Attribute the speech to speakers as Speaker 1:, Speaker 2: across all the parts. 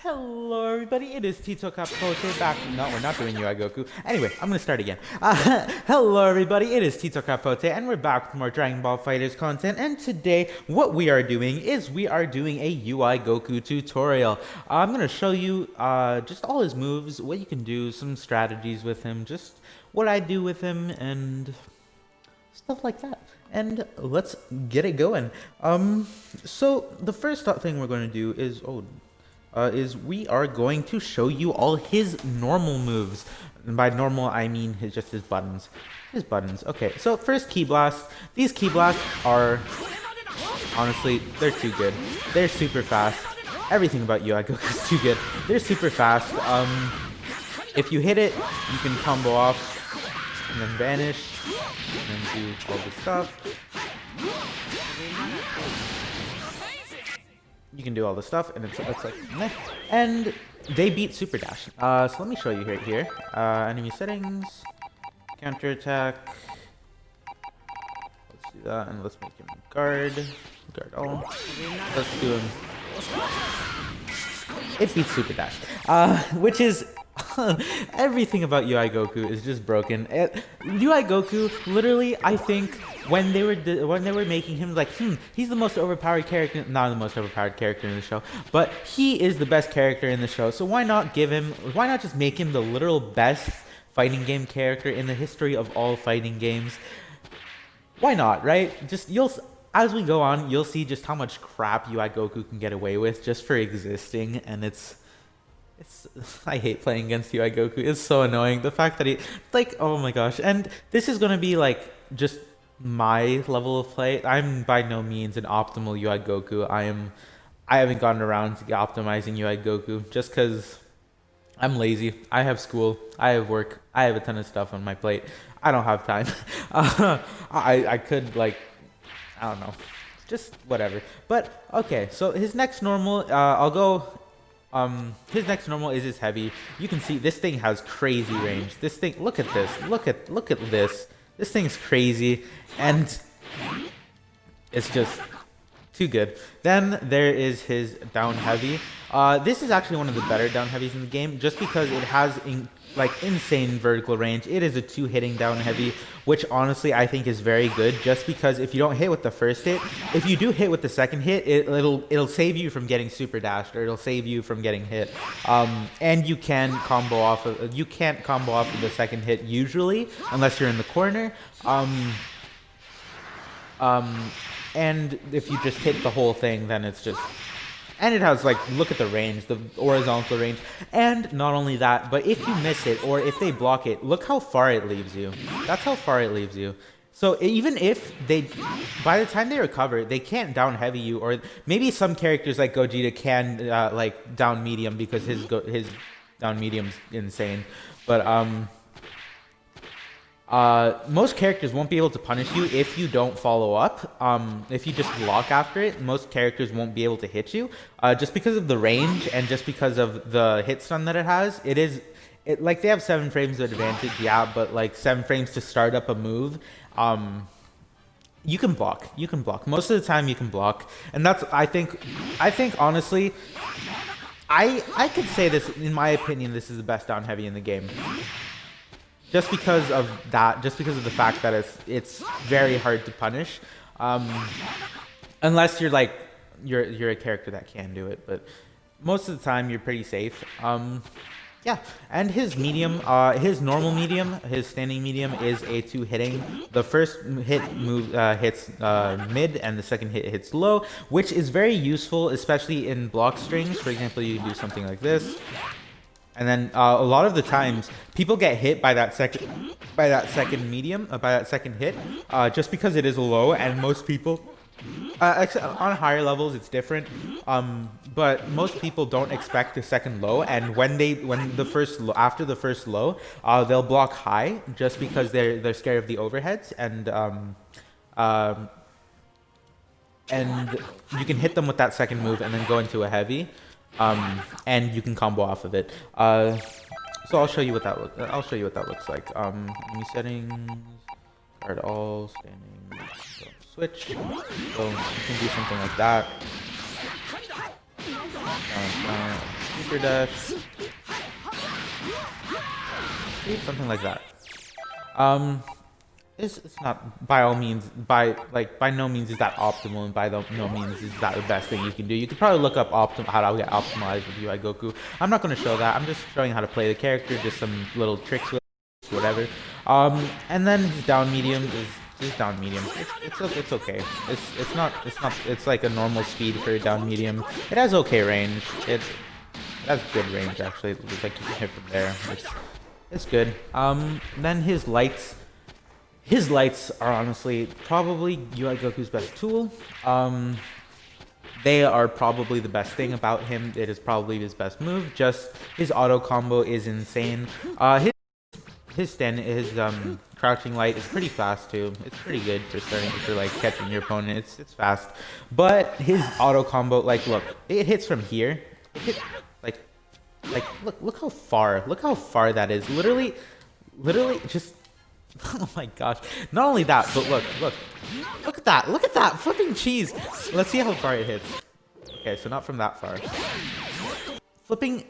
Speaker 1: Hello everybody, it is Tito Capote back. No, we're not doing UI Goku. Anyway, I'm gonna start again. Hello everybody, it is Tito Capote and we're back with more Dragon Ball FighterZ content. And today, what we are doing is we are doing a UI Goku tutorial. I'm gonna show you just all his moves, what you can do, some strategies with him, just what I do with him, and stuff like that. And let's get it going. So the first thing we're going to do is we are going to show you all his normal moves. And by normal, I mean just his buttons. His buttons. Okay, so first Ki Blast. These Ki Blasts are, honestly, they're too good. They're super fast. Everything about UI Goku is too good. They're super fast. If you hit it, you can combo off and then vanish and then do all this stuff. You can do all this stuff, and it's like meh. And they beat Super Dash. So let me show you here. Enemy settings, counter attack. Let's do that, and let's make him guard all. Let's do him. It beats Super Dash, which is everything about UI Goku is just broken. UI Goku, literally, I think when they were making him like, he's the most overpowered character, not the most overpowered character in the show, but he is the best character in the show. So why not just make him the literal best fighting game character in the history of all fighting games? Why not, right? As we go on, you'll see just how much crap UI Goku can get away with just for existing, and I hate playing against UI Goku. It's so annoying. The fact that oh my gosh. And this is gonna be like just my level of play. I'm by no means an optimal UI Goku. I haven't gotten around to optimizing UI Goku just because I'm lazy. I have school. I have work. I have a ton of stuff on my plate. I don't have time. I could I don't know, just whatever. But okay, so his next normal, his next normal is his heavy. You can see this thing has crazy range. This thing, look at this, look at this. This thing's crazy, and it's just too good. Then there is his down heavy. This is actually one of the better down heavies in the game, just because it has insane vertical range. It is a 2-hitting down heavy, which honestly I think is very good, just because if you don't hit with the first hit, if you do hit with the second hit, it'll save you from getting super dashed, or it'll save you from getting hit. And you can't combo off of the second hit usually, unless you're in the corner. And if you just hit the whole thing, then it's just... And it has, look at the range, the horizontal range. And not only that, but if you miss it, or if they block it, look how far it leaves you. That's how far it leaves you. So even if by the time they recover, they can't down heavy you, or maybe some characters like Gogeta can, down medium, because his down medium's insane. But, most characters won't be able to punish you if you don't follow up. If you just block after it, most characters won't be able to hit you, just because of the range and just because of the hit stun that it has. They have 7 frames of advantage, yeah, but 7 frames to start up a move. You can block. Most of the time you can block, and that's I think honestly, I could say this, in my opinion, this is the best down heavy in the game. Just because of that, just because of the fact that it's very hard to punish, unless you're a character that can do it. But most of the time, you're pretty safe. Yeah, and his medium, his normal medium, his standing medium is a 2-hitting. The first hit hits mid, and the second hit hits low, which is very useful, especially in block strings. For example, you can do something like this. And then a lot of the times, people get hit by that second hit, just because it is low, and most people, on higher levels, it's different. But most people don't expect the second low, and after the first low, they'll block high just because they're scared of the overheads, and you can hit them with that second move and then go into a heavy. And you can combo off of it. So I'll show you what that looks like. Enemy settings, guard all, standing, switch. So you can do something like that. super dash, something like that. It's not by all means by no means is that optimal, and by no means is that the best thing you can do. You could probably look up how to get optimized with UI Goku. I'm not going to show that. I'm just showing how to play the character, just some little tricks with it, whatever. And then his down medium is down medium. It's okay. It's like a normal speed for a down medium. It has okay range. It has good range actually. It's like you can hit from there. It's good. Then his lights. His lights are honestly probably UI Goku's best tool. They are probably the best thing about him. It is probably his best move. Just his auto combo is insane. His crouching light is pretty fast too. It's pretty good for like catching your opponent. It's fast. But his auto combo, like look, it hits from here. It hit, look how far that is. Literally just. Oh my gosh. Not only that, but look at that flipping cheese. Let's see how far it hits. Okay, so not from that far. Flipping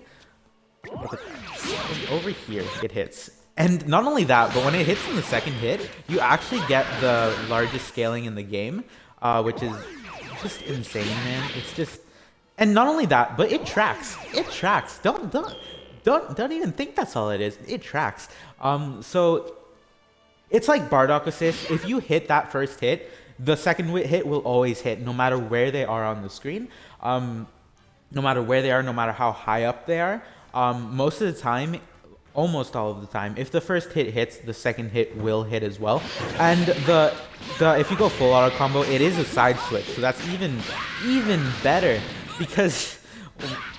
Speaker 1: over here, it hits. And not only that, but when it hits in the second hit, you actually get the largest scaling in the game, which is just insane, man. It's just, and not only that, but it tracks. Don't even think that's all it is. It tracks. So it's like Bardock assist. If you hit that first hit, the second hit will always hit, no matter where they are on the screen. No matter where they are, no matter how high up they are. Most of the time, almost all of the time, if the first hit hits, the second hit will hit as well. And if you go full auto combo, it is a side switch, so that's even better, because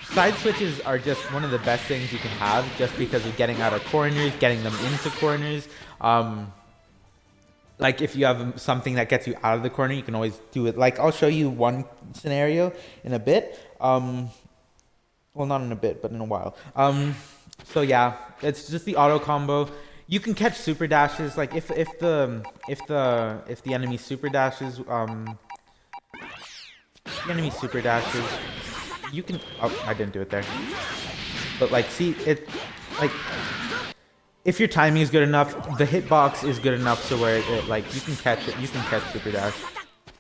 Speaker 1: side switches are just one of the best things you can have, just because of getting out of corners, getting them into corners. Like if you have something that gets you out of the corner, you can always do it. Like I'll show you one scenario in a bit. Well, not in a bit, but in a while. So yeah, it's just the auto combo. You can catch super dashes. Like if the enemy super dashes, you can. Oh, I didn't do it there. But like, see it, like. If your timing is good enough, the hitbox is good enough so where it, like you can catch it. You can catch super dash.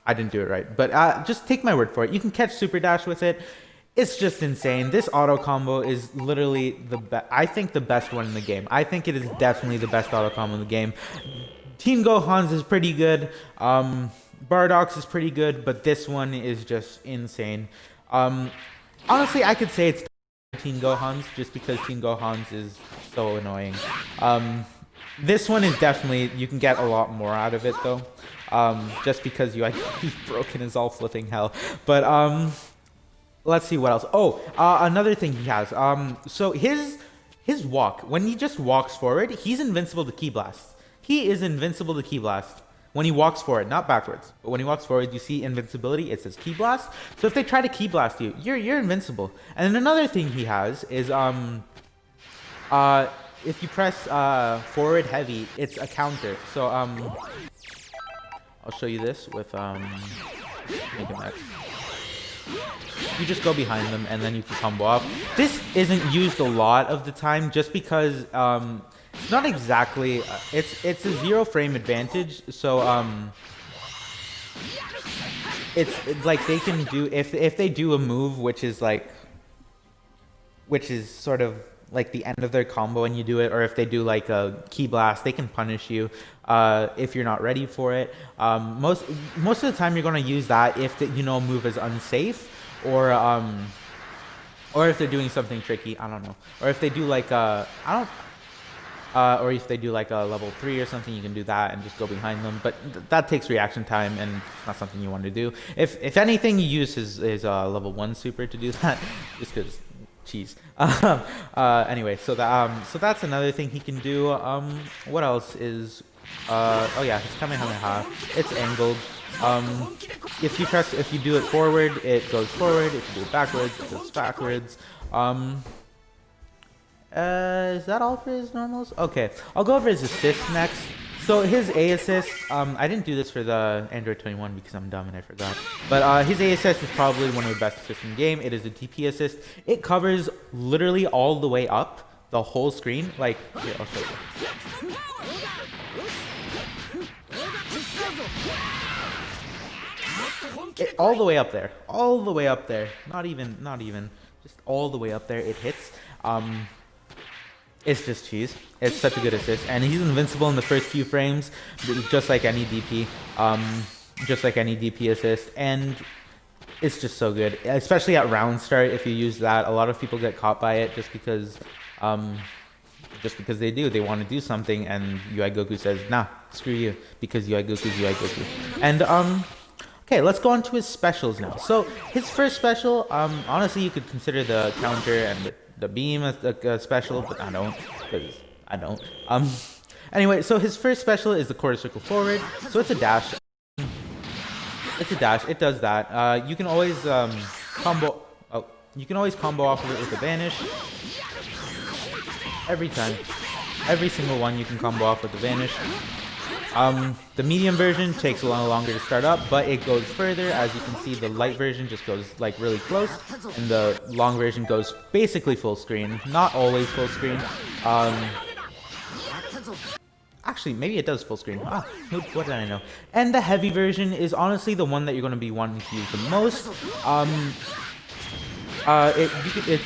Speaker 1: I didn't do it right, but just take my word for it. You can catch super dash with it. It's just insane. This auto combo is literally the best. I think the best one in the game. I think it is definitely the best auto combo in the game. Teen Gohan's is pretty good. Bardock's is pretty good, but this one is just insane. Honestly, I could say it's Teen Gohan's just because Teen Gohan's is so annoying. This one is definitely, you can get a lot more out of it though. Just because he's broken is all flipping hell. But let's see what else. Oh, another thing he has. So his walk, when he just walks forward, he's invincible to Ki Blast. He is invincible to Ki Blast. When he walks forward, not backwards, but when he walks forward, you see invincibility. It says Ki Blast. So if they try to Ki Blast you, you're invincible. And then another thing he has is if you press forward heavy, it's a counter. So I'll show you this with make him X. You just go behind them and then you can combo up. This isn't used a lot of the time just because it's not exactly it's a 0 frame advantage, so it's like they can do if they do a move which is sort of like the end of their combo and you do it, or if they do like a Ki Blast, they can punish you if you're not ready for it. Most of the time you're going to use that if a move is unsafe, or if they're doing something tricky, I don't know, or if they do like or if they do like a level 3 or something, you can do that and just go behind them. But that takes reaction time and it's not something you want to do. If anything, you use his level 1 super to do that, just because cheese. Anyway, so that's another thing he can do. What else is oh yeah, his Kamehameha. It's angled. If you do it forward, it goes forward. If you do it backwards, it goes backwards. Is that all for his normals? Okay, I'll go over his assists next. So his A assist, I didn't do this for the Android 21 because I'm dumb and I forgot. But his A assist is probably one of the best assists in the game. It is a DP assist. It covers literally all the way up the whole screen. Like, here, I'll show you. All the way up there. All the way up there. Not even. Just all the way up there. It hits. It's just cheese. It's such a good assist, and he's invincible in the first few frames, just like any DP, just like any DP assist, and it's just so good, especially at round start. If you use that, a lot of people get caught by it just because they do. They want to do something, and UI Goku says, "Nah, screw you," because UI Goku's UI Goku. And okay, let's go on to his specials now. So his first special, honestly, you could consider the counter and the beam as a special, but I don't, because I don't. Anyway, so his first special is the quarter circle forward. So it's a dash. It's a dash. It does that. You can always combo. Oh, you can always combo off of it with a vanish. Every time, every single one you can combo off with the vanish. The medium version takes a lot longer to start up, but it goes further. As you can see, the light version just goes like really close, and the long version goes basically full screen. Not always full screen. Actually, maybe it does full screen. What did I know? And the heavy version is honestly the one that you're going to be wanting to use the most. It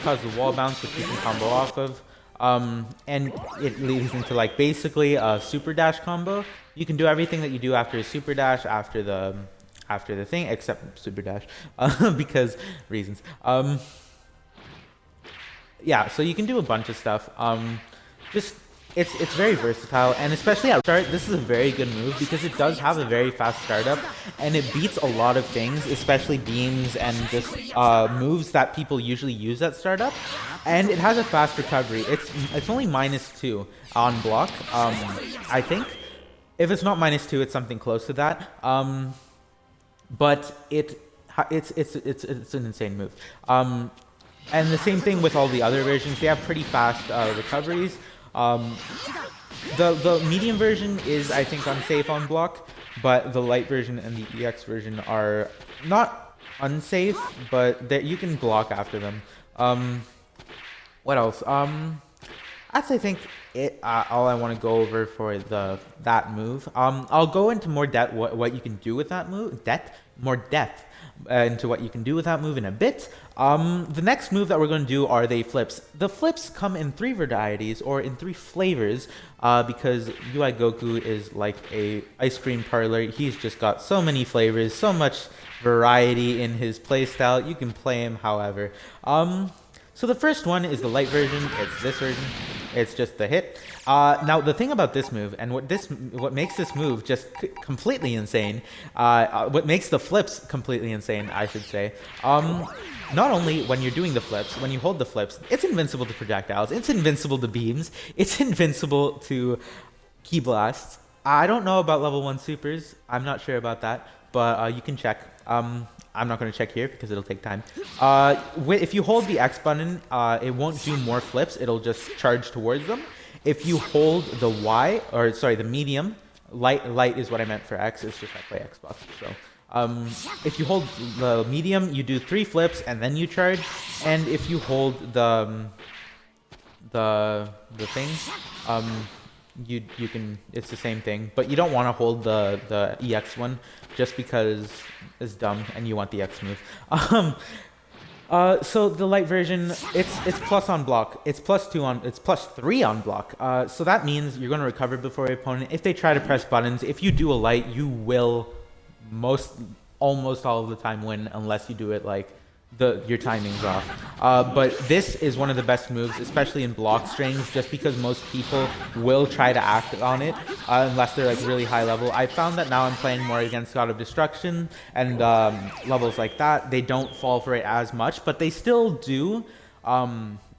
Speaker 1: causes the wall bounce, which you can combo off of. And it leads into like basically a super dash combo. You can do everything that you do after a super dash, after the thing, except super dash, because reasons. Yeah, so you can do a bunch of stuff. It's very versatile, and especially at start, this is a very good move because it does have a very fast startup, and it beats a lot of things, especially beams and just moves that people usually use at startup. And it has a fast recovery. It's only -2 on block, I think. If it's not -2, it's something close to that. But it's an insane move. And the same thing with all the other versions. They have pretty fast recoveries. The medium version is, I think, unsafe on block, but the light version and the EX version are not unsafe, but you can block after them. What else? That's, I think, all I want to go over for that move. I'll go into more depth what you can do with that move. More depth into what you can do with that move in a bit. The next move that we're going to do are the flips. The flips come in 3 varieties, or in 3 flavors, because UI Goku is like a ice cream parlor. He's just got so many flavors, so much variety in his playstyle. You can play him however. So the first one is the light version. It's this version. It's just the hit. Now the thing about this move, and what makes this move just completely insane, what makes the flips completely insane, I should say. Not only when you're doing the flips, when you hold the flips, it's invincible to projectiles, it's invincible to beams, it's invincible to key blasts. I don't know about level 1 supers. I'm not sure about that, but you can check. I'm not going to check here because it'll take time. If you hold the X button, it won't do more flips. It'll just charge towards them. If you hold the Y, or sorry, the medium, light is what I meant for X. It's just I play Xbox. So if you hold the medium, you do 3 flips and then you charge. And if you hold the thing, you can, it's the same thing, but you don't want to hold the EX one just because it's dumb and you want the X move. So the light version, it's plus on block, it's +3 on block. So that means you're going to recover before your opponent. If they try to press buttons, if you do a light, you will almost all of the time win, unless you do it like your timing's off. But this is one of the best moves, especially in block strings, just because most people will try to act on it unless they're like really high level. I found that now I'm playing more against God of Destruction and levels like that. They don't fall for it as much, but they still do.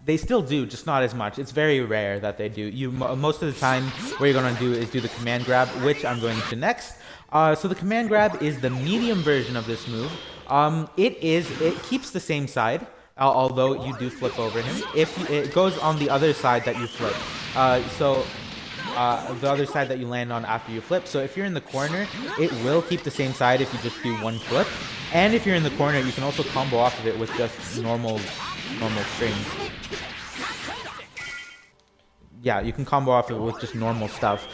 Speaker 1: Just not as much. It's very rare that they do. Most of the time, what you're gonna do is do the command grab, which I'm going to next. So the command grab is the medium version of this move. It keeps the same side, although you do flip over him. If it goes on the other side that you flip. So the other side that you land on after you flip. So if you're in the corner, it will keep the same side if you just do one flip. And if you're in the corner, you can also combo off of it with just normal strings. Yeah, you can combo off of it with just normal stuff.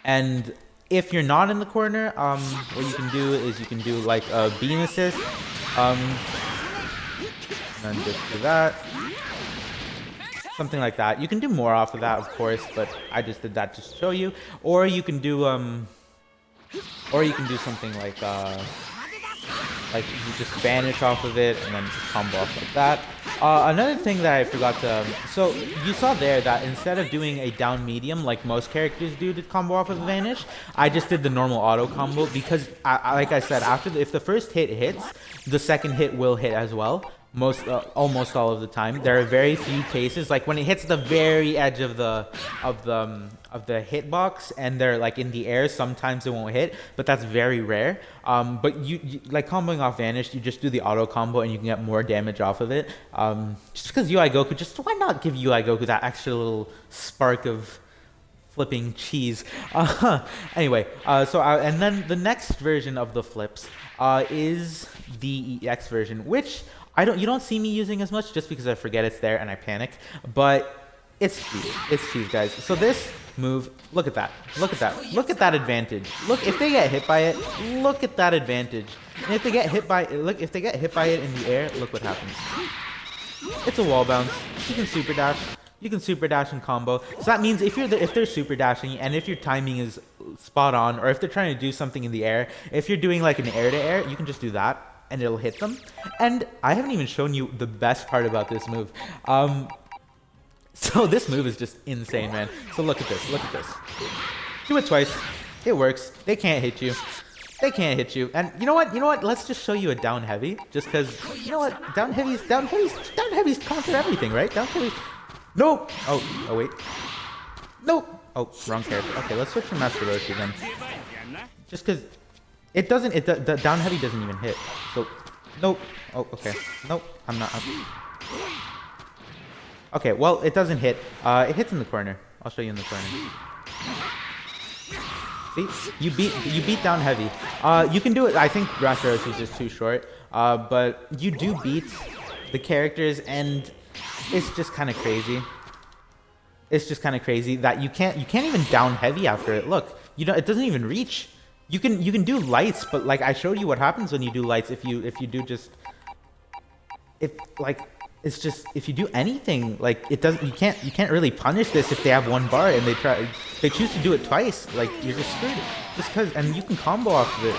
Speaker 1: And if you're not in the corner, what you can do is you can do like a beam assist. And then just do that. Something like that. You can do more off of that, of course, but I just did that just to show you. Or you can do something like you just vanish off of it and then just combo off like that. Another thing that I forgot to, so you saw there that instead of doing a down medium like most characters do to combo off of vanish, I just did the normal auto combo because, like I said, if the first hit hits, the second hit will hit as well. Almost all of the time. There are very few cases, like when it hits the very edge of the hitbox and they're like in the air, sometimes it won't hit, but that's very rare. But you like comboing off vanish, you just do the auto combo and you can get more damage off of it. Just because UI Goku, just why not give UI Goku that extra little spark of flipping cheese? Anyway, and then the next version of the flips is the EX version, which you don't see me using as much just because I forget it's there and I panic, but it's cheese. It's cheese, guys. So this move, look at that. Look at that. Look at that advantage. Look, if they get hit by it, look at that advantage. And if they get hit by it, if they get hit by it in the air, look what happens. It's a wall bounce. You can super dash. You can super dash and combo. So that means if they're super dashing and if your timing is spot on, or if they're trying to do something in the air, if you're doing like an air to air, you can just do that and it'll hit them. And I haven't even shown you the best part about this move. So this move is just insane, man. So look at this. Look at this. Do it twice. It works. They can't hit you. They can't hit you. And you know what? You know what? Let's just show you a down heavy, just because you know what? Down heavies conquer everything, right? Down heavies. Nope. Oh wait. Nope. Oh, wrong character. Okay, let's switch to Master Roshi then. Just because it doesn't. The down heavy doesn't even hit. So, nope. Oh, okay. Nope. I'm not. Okay. Well, it doesn't hit. It hits in the corner. I'll show you in the corner. See, you beat down heavy. You can do it. I think Master Roshi is just too short. But you do beat the characters, and it's just kind of crazy. It's just kind of crazy that you can't even down heavy after it. Look, it doesn't even reach. You can do lights, but like I showed you what happens when you do lights. If you do just if you do anything, like it doesn't. You can't really punish this if they have one bar and they choose to do it twice. Like you're just screwed. Just because, and you can combo off of it.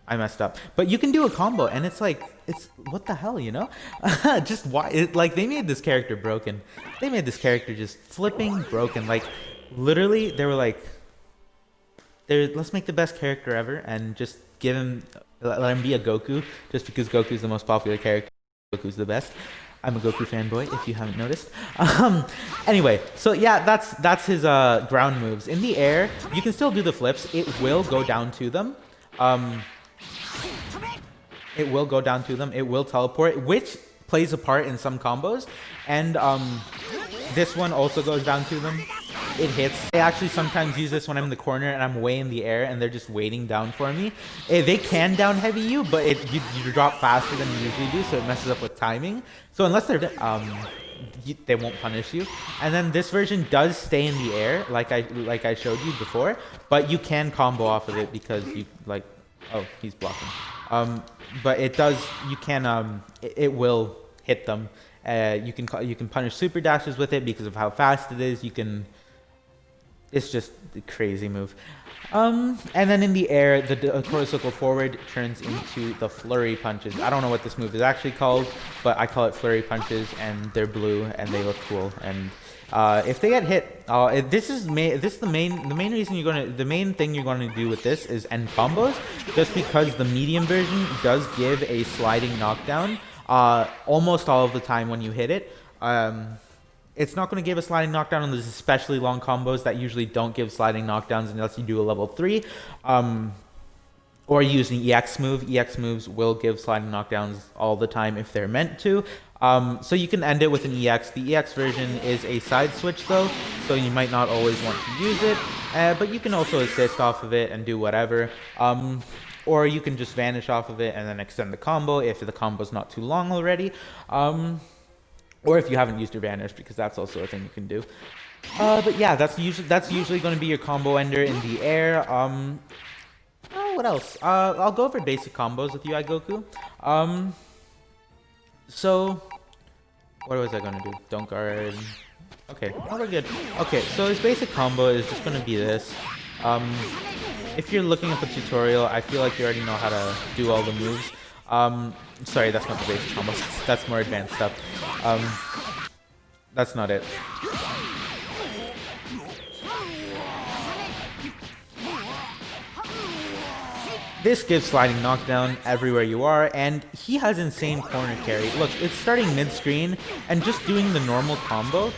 Speaker 1: I messed up, but you can do a combo, and it's like, what the hell, just why? Like they made this character broken. They made this character just flipping broken. Like literally, they were like, let's make the best character ever, and just let him be a Goku, just because Goku's the most popular character. Goku's the best. I'm a Goku fanboy, if you haven't noticed. Anyway, so yeah, that's his ground moves. In the air, you can still do the flips. It will go down to them. It will go down to them. It will teleport, which plays a part in some combos. And this one also goes down to them. It hits. I actually sometimes use this when I'm in the corner and I'm way in the air and they're just waiting down for me. They can down heavy you, but you drop faster than you usually do, so it messes up with timing. So unless they're they won't punish you. And then this version does stay in the air, like I showed you before, but you can combo off of it because you like. Oh, he's blocking. But it does. You can. It will hit them. You can punish super dashes with it because of how fast it is. You can. It's just a crazy move. And then in the air, the Circle forward turns into the flurry punches. I don't know what this move is actually called, but I call it flurry punches, and they're blue and they look cool. And if they get hit, this is the main reason the main thing you're going to do with this is end combos, just because the medium version does give a sliding knockdown almost all of the time when you hit it. It's not going to give a sliding knockdown on those especially long combos that usually don't give sliding knockdowns unless you do a level 3. or use an EX move. EX moves will give sliding knockdowns all the time if they're meant to. So you can end it with an EX. The EX version is a side switch though, so you might not always want to use it, but you can also assist off of it and do whatever. Or you can just vanish off of it and then extend the combo if the combo's not too long already. Or if you haven't used your vanish, because that's also a thing you can do. But yeah, that's usually going to be your combo ender in the air. What else? I'll go over basic combos with UI Goku. So what was I gonna do? Don't guard. Okay, oh, we're good. Okay, so his basic combo is just gonna be this. If you're looking at the tutorial, I feel like you already know how to do all the moves. Sorry, that's not the basic combo. That's more advanced stuff. That's not it. This gives sliding knockdown everywhere you are, and he has insane corner carry. Look, it's starting mid-screen, and just doing the normal combo...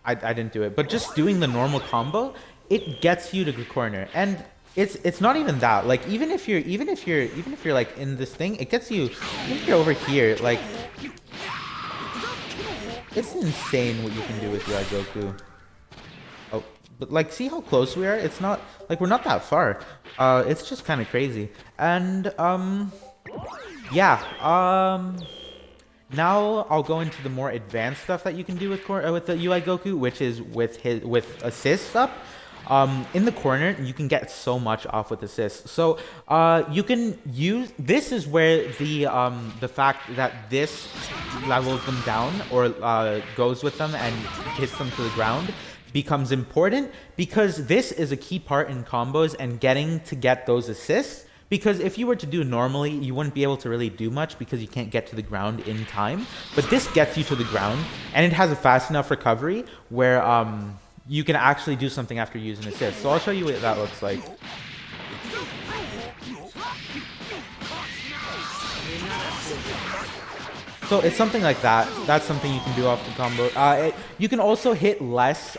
Speaker 1: I didn't do it, but just doing the normal combo, it gets you to the corner. And it's not even that. Like, even if you're like in this thing, it gets you... Even if you're over here, like... It's insane what you can do with UI Goku. Oh, but like, see how close we are? It's not... Like, we're not that far. It's just kind of crazy. And, yeah, now I'll go into the more advanced stuff that you can do with the UI Goku, which is with assists up. In the corner, you can get so much off with assists. So, you can use... This is where the fact that this levels them down or goes with them and hits them to the ground becomes important, because this is a key part in combos and get those assists. Because if you were to do normally, you wouldn't be able to really do much because you can't get to the ground in time. But this gets you to the ground, and it has a fast enough recovery where you can actually do something after using assist. So I'll show you what that looks like. So it's something like that. That's something you can do off the combo. You can also hit less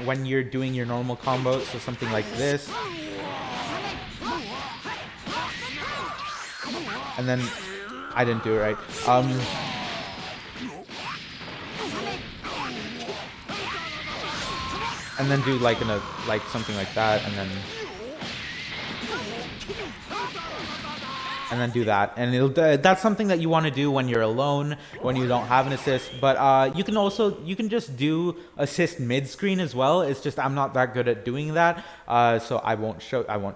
Speaker 1: when you're doing your normal combo. So something like this. And then I didn't do it right. And then do like something like that, and then do that, and that's something that you want to do when you're alone, when you don't have an assist. But you can just do assist mid screen as well. It's just I'm not that good at doing that, so I won't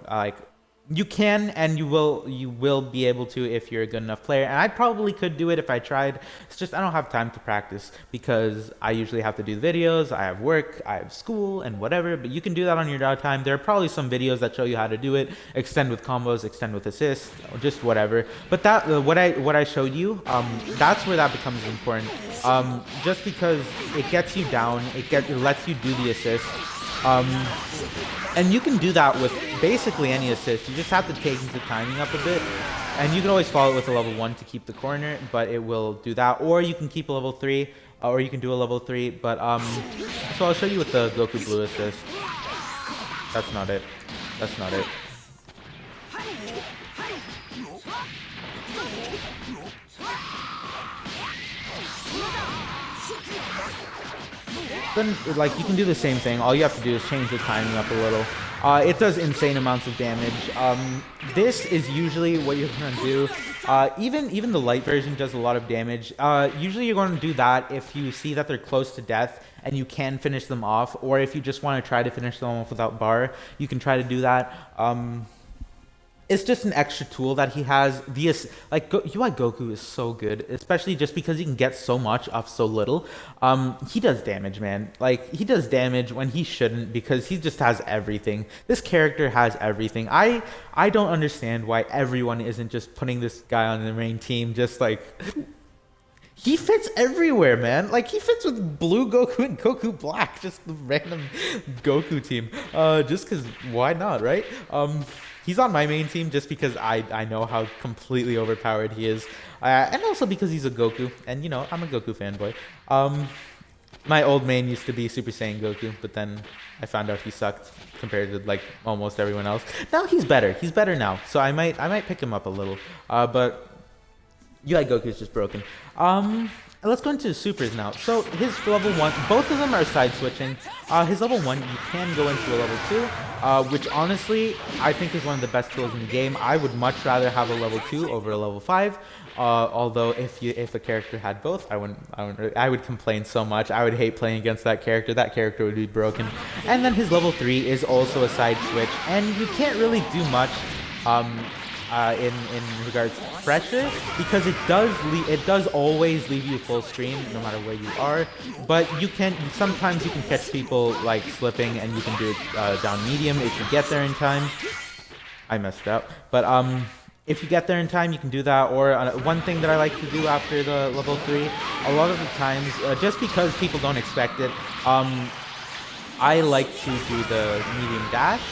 Speaker 1: like. You can, and you will be able to if you're a good enough player. And I probably could do it if I tried. It's just I don't have time to practice because I usually have to do videos, I have work, I have school, and whatever. But you can do that on your downtime. There are probably some videos that show you how to do it. Extend with combos, extend with assists, or just whatever. But that what I showed you, that's where that becomes important. Just because it gets you down, it lets you do the assist. And you can do that with basically any assist. You just have to take into timing up a bit. And you can always follow it with a level 1 to keep the corner, but it will do that. Or you can keep a level 3, or you can do a level 3. But, so I'll show you with the Goku Blue assist. That's not it. That's not it. Then, like, you can do the same thing. All you have to do is change the timing up a little. It does insane amounts of damage. This is usually what you're going to do. Even the light version does a lot of damage. Usually you're going to do that if you see that they're close to death and you can finish them off. Or if you just want to try to finish them off without bar, you can try to do that. It's just an extra tool that he has. UI Goku is so good, especially just because he can get so much off so little. He does damage, man. Like, he does damage when he shouldn't because he just has everything. This character has everything. I don't understand why everyone isn't just putting this guy on the main team. Just like, he fits everywhere, man. Like, he fits with Blue Goku and Goku Black, just the random Goku team. Just because, why not, right? He's on my main team just because I know how completely overpowered he is. And also because he's a Goku. And, you know, I'm a Goku fanboy. My old main used to be Super Saiyan Goku, but then I found out he sucked compared to like almost everyone else. Now he's better. He's better now, so I might pick him up a little. But UI Goku is just broken. Let's go into supers now. So his level 1, both of them are side switching. His level 1, you can go into a level 2, which honestly I think is one of the best tools in the game. I would much rather have a level 2 over a level 5. Although if a character had both, I would complain so much. I would hate playing against that character. That character would be broken. And then his level 3 is also a side switch, and you can't really do much in regards to pressure, because it does always leave you full screen no matter where you are. But sometimes you can catch people like slipping, and you can do it down medium if you get there in time. I messed up, but if you get there in time, you can do that. Or one thing that I like to do after the level 3, a lot of the times, just because people don't expect it, I like to do the medium dash,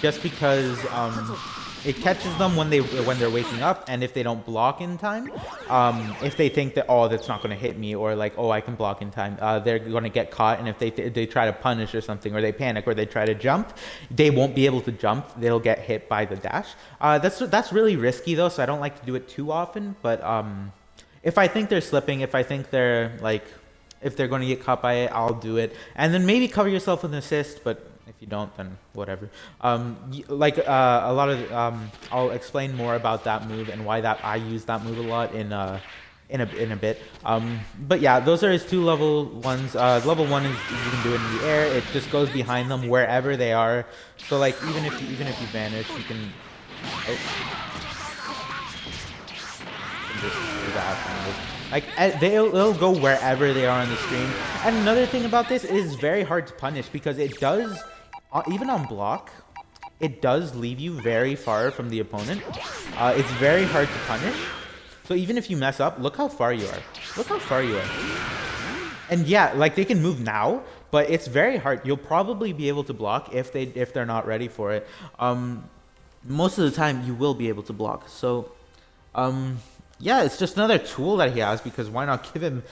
Speaker 1: just because it catches them when they're waking up, and if they don't block in time, if they think that, oh, that's not going to hit me, or like, oh, I can block in time, they're going to get caught. And if they try to punish or something, or they panic, or they try to jump, they won't be able to jump. They'll get hit by the dash. That's really risky though, so I don't like to do it too often. But if I think they're slipping, if I think they're like, if they're going to get caught by it, I'll do it, and then maybe cover yourself with an assist. But if you don't, then whatever. A lot of I'll explain more about that move and why I use that move a lot in a bit. But yeah, those are his 2 level 1s. Level 1 is you can do it in the air. It just goes behind them wherever they are. So like even if you vanish, you can just do that. Like they'll go wherever they are on the screen. And another thing about this is very hard to punish, because it does, even on block, it does leave you very far from the opponent. It's very hard to punish. So even if you mess up, look how far you are. Look how far you are. And yeah, like they can move now, but it's very hard. You'll probably be able to block if they're not ready for it. Most of the time you will be able to block. So yeah, it's just another tool that he has, because why not give him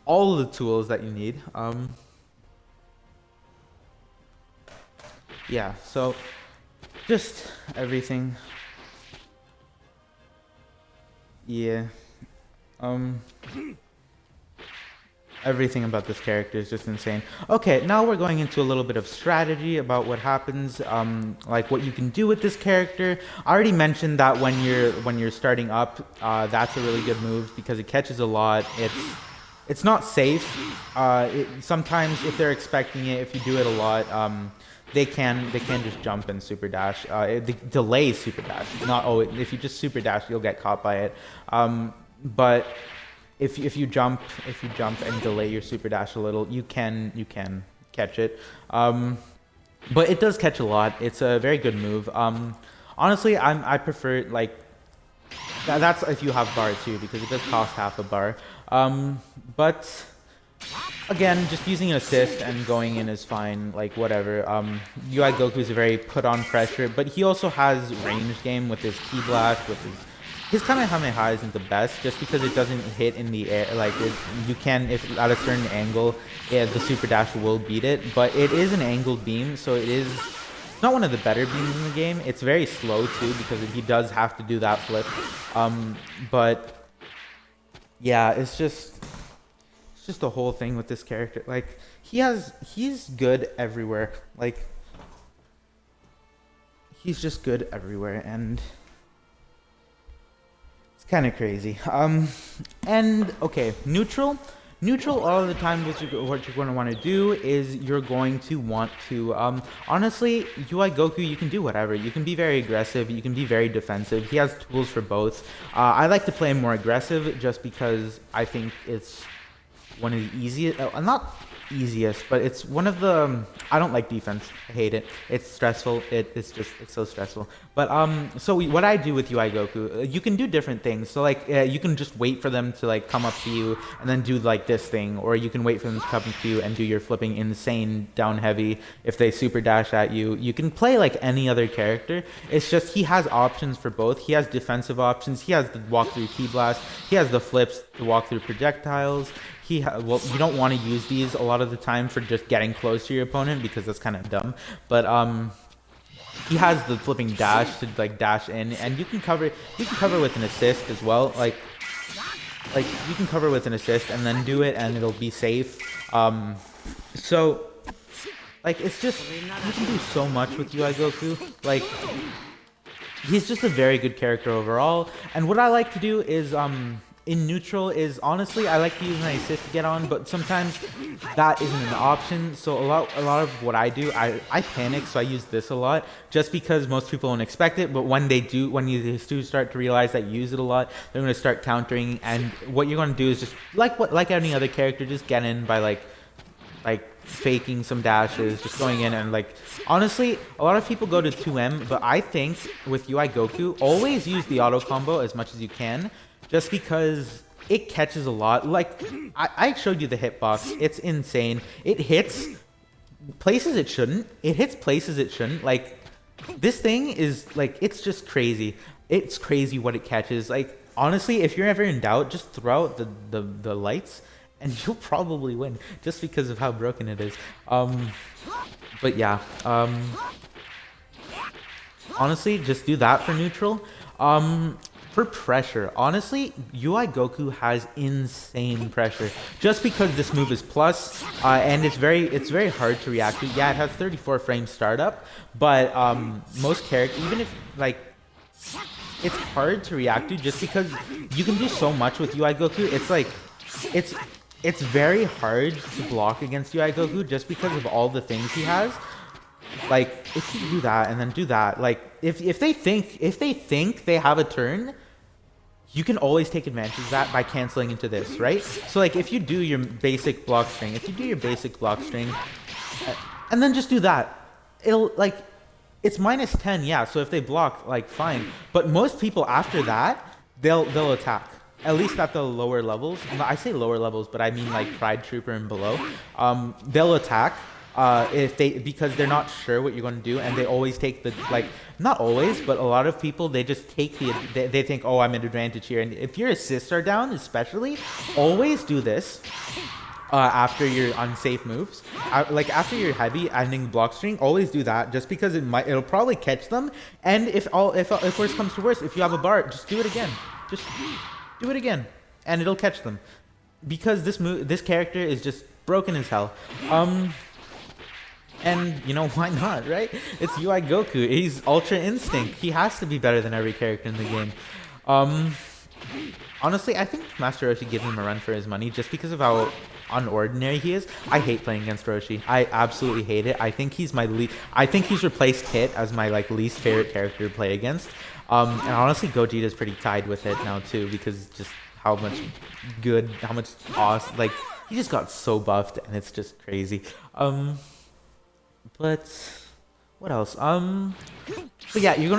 Speaker 1: all the tools that you need? Yeah, so just everything. Yeah. Everything about this character is just insane. Okay, now we're going into a little bit of strategy about what happens, like what you can do with this character. I already mentioned that when you're starting up, that's a really good move, because it catches a lot. It's not safe. Sometimes if they're expecting it, if you do it a lot, they can just jump and super dash. Delay super dash. If you just super dash, you'll get caught by it. But if you jump and delay your super dash a little, you can catch it. But it does catch a lot. It's a very good move. Honestly, I prefer like that's if you have bar too, because it does cost half a bar. But again, just using an assist and going in is fine. Like whatever. UI Goku is a very put on pressure, but he also has range game with his ki blast, with his Kamehameha isn't the best, just because it doesn't hit in the air. Like you can, if at a certain angle, the super dash will beat it. But it is an angled beam, so it's not one of the better beams in the game. It's very slow too, because he does have to do that flip. But yeah, it's just the whole thing with this character. Like he's good everywhere. Like he's just good everywhere, and kind of crazy. And okay, neutral all of the time. What you're going to want to do is you're going to want to honestly, UI Goku, you can do whatever. You can be very aggressive, you can be very defensive. He has tools for both. I like to play him more aggressive, just because I think it's one of the easiest, not easiest, but it's one of the, I don't like defense. I hate it. It's stressful. It's so stressful. But so what I do with UI Goku, you can do different things. So like you can just wait for them to like come up to you and then do like this thing, or you can wait for them to come to you and do your flipping insane down heavy. If they super dash at you, you can play like any other character. It's just he has options for both. He has defensive options. He has the walk through ki blast. He has the flips to walk through projectiles. He well, you don't want to use these a lot of the time for just getting close to your opponent because that's kind of dumb. But he has the flipping dash to like dash in, and you can cover with an assist as well. Like you can cover with an assist and then do it, and it'll be safe. So like it's just, you can do so much with UI Goku. Like he's just a very good character overall. And what I like to do is in neutral is, honestly, I like to use my assist to get on, but sometimes that isn't an option. So a lot of what I do, I panic, so I use this a lot, just because most people don't expect it. But when they do, when you do start to realize that you use it a lot, they're going to start countering. And what you're going to do is just like any other character, just get in by like faking some dashes, just going in. And like, honestly, a lot of people go to 2M, but I think with UI Goku, always use the auto combo as much as you can, just because it catches a lot. Like I showed you the hitbox, it's insane. It hits places it shouldn't, it hits places it shouldn't. Like this thing is like, it's just crazy. It's crazy what it catches. Like honestly, if you're ever in doubt, just throw out the lights and you'll probably win, just because of how broken it is. But yeah, honestly, just do that for neutral. For pressure, honestly, UI Goku has insane pressure, just because this move is plus, and it's very hard to react to. Yeah, it has 34 frame startup, but most characters, even if like, it's hard to react to, just because you can do so much with UI Goku. It's like, it's very hard to block against UI Goku, just because of all the things he has. Like if you do that and then do that, like if they think they have a turn, you can always take advantage of that by canceling into this, right? So like if you do your basic block string, and then just do that, it'll like, it's -10, yeah. So if they block, like fine. But most people after that, they'll attack. At least at the lower levels. I say lower levels, but I mean like Pride Trooper and below. They'll attack because they're not sure what you're going to do, and they always take the, like, not always, but a lot of people, they just take they think, oh, I'm at advantage here. And if your assists are down, especially, always do this after your unsafe moves. Like after your heavy ending block string, always do that, just because it'll probably catch them. And if worse comes to worse, if you have a bar, just do it again. Just do it again, and it'll catch them, because this character is just broken as hell. And you know, why not, right? It's UI Goku. He's Ultra Instinct. He has to be better than every character in the game. Honestly, I think Master Roshi gives him a run for his money, just because of how unordinary he is. I hate playing against Roshi. I absolutely hate it. I think he's I think he's replaced Hit as my like least favorite character to play against. And honestly, Gogeta's pretty tied with it now too, because just how much awesome, like he just got so buffed, and it's just crazy. But what else? So yeah, you're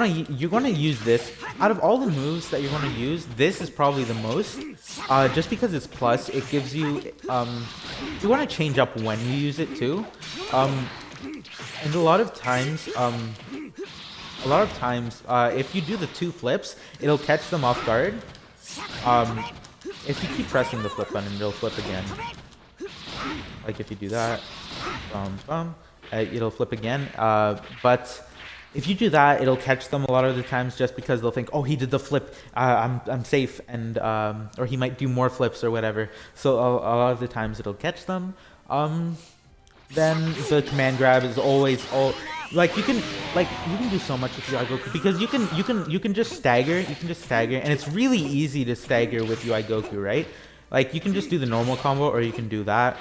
Speaker 1: gonna use this. Out of all the moves that you're gonna use, this is probably the most. Just because it's plus, it gives you. You want to change up when you use it too. And a lot of times, if you do the 2 flips, it'll catch them off guard. If you keep pressing the flip button, it'll flip again. Like if you do that, it'll flip again. But if you do that, it'll catch them a lot of the times, just because they'll think, oh, he did the flip, I'm safe, and or he might do more flips or whatever. So a lot of the times it'll catch them. Then the command grab is always like you can do so much with UI Goku, because you can just stagger, and it's really easy to stagger with UI Goku, right? Like you can just do the normal combo, or you can do that.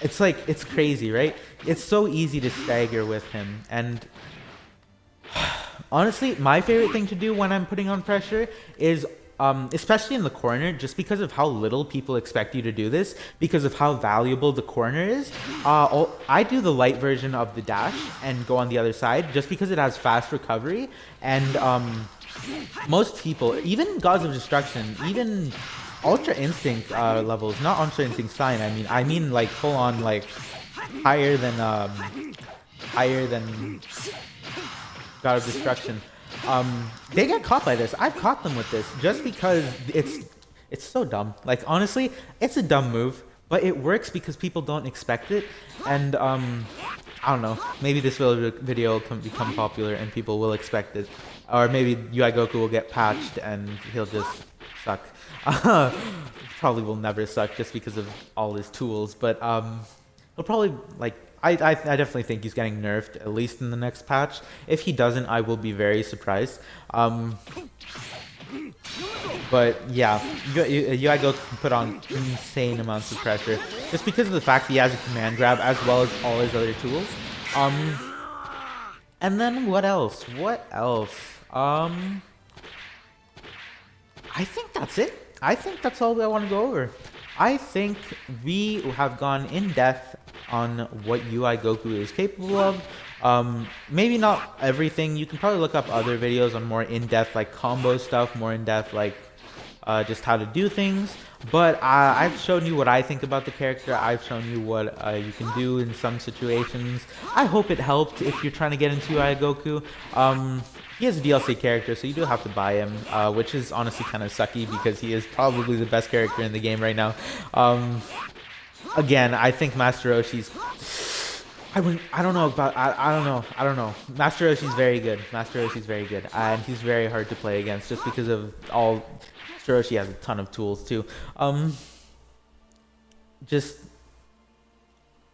Speaker 1: It's like, it's crazy, right? It's so easy to stagger with him. And honestly, my favorite thing to do when I'm putting on pressure is, especially in the corner, just because of how little people expect you to do this, because of how valuable the corner is, I do the light version of the dash and go on the other side, just because it has fast recovery. And most people, even Gods of Destruction, even Ultra Instinct levels, not Ultra Instinct Sign, I mean like full on, like higher than God of Destruction, they get caught by this. I've caught them with this, just because It's so dumb. Like honestly, it's a dumb move, but it works because people don't expect it. And I don't know. Maybe this video will become popular and people will expect it, or maybe UI Goku will get patched and he'll just suck. Probably will never suck just because of all his tools, but he'll probably like. I definitely think he's getting nerfed at least in the next patch. If he doesn't, I will be very surprised. But yeah, UI Goku can put on insane amounts of pressure just because of the fact he has a command grab as well as all his other tools. And then what else? What else? I think that's it. I think that's all I want to go over. I think we have gone in depth on what UI Goku is capable of. Maybe not everything. You can probably look up other videos on more in-depth like combo stuff, more in-depth like just how to do things. But I've shown you what I think about the character. I've shown you what you can do in some situations. I hope it helped if you're trying to get into UI Goku. He is a DLC character, so you do have to buy him, which is honestly kind of sucky because he is probably the best character in the game right now. Again, I think Master Roshi's... I don't know about... I don't know. Master Roshi's very good. Master Roshi's very good. And he's very hard to play against just because of all... Master Roshi has a ton of tools, too. Just...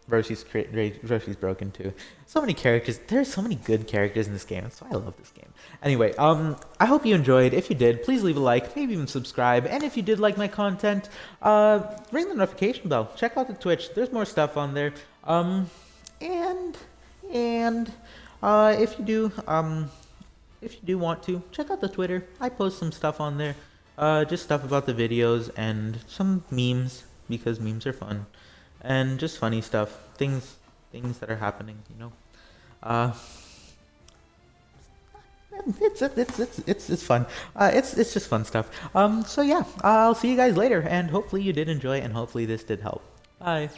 Speaker 1: Roshi's broken too. So many characters. There's so many good characters in this game. That's why I love this game. Anyway, I hope you enjoyed. If you did, please leave a like, maybe even subscribe. And if you did like my content, ring the notification bell. Check out the Twitch. There's more stuff on there. And if you do want to, check out the Twitter. I post some stuff on there. Just stuff about the videos and some memes because memes are fun. And just funny stuff, things that are happening, you know. It's fun. It's just fun stuff. So yeah, I'll see you guys later, and hopefully you did enjoy, and hopefully this did help. Bye.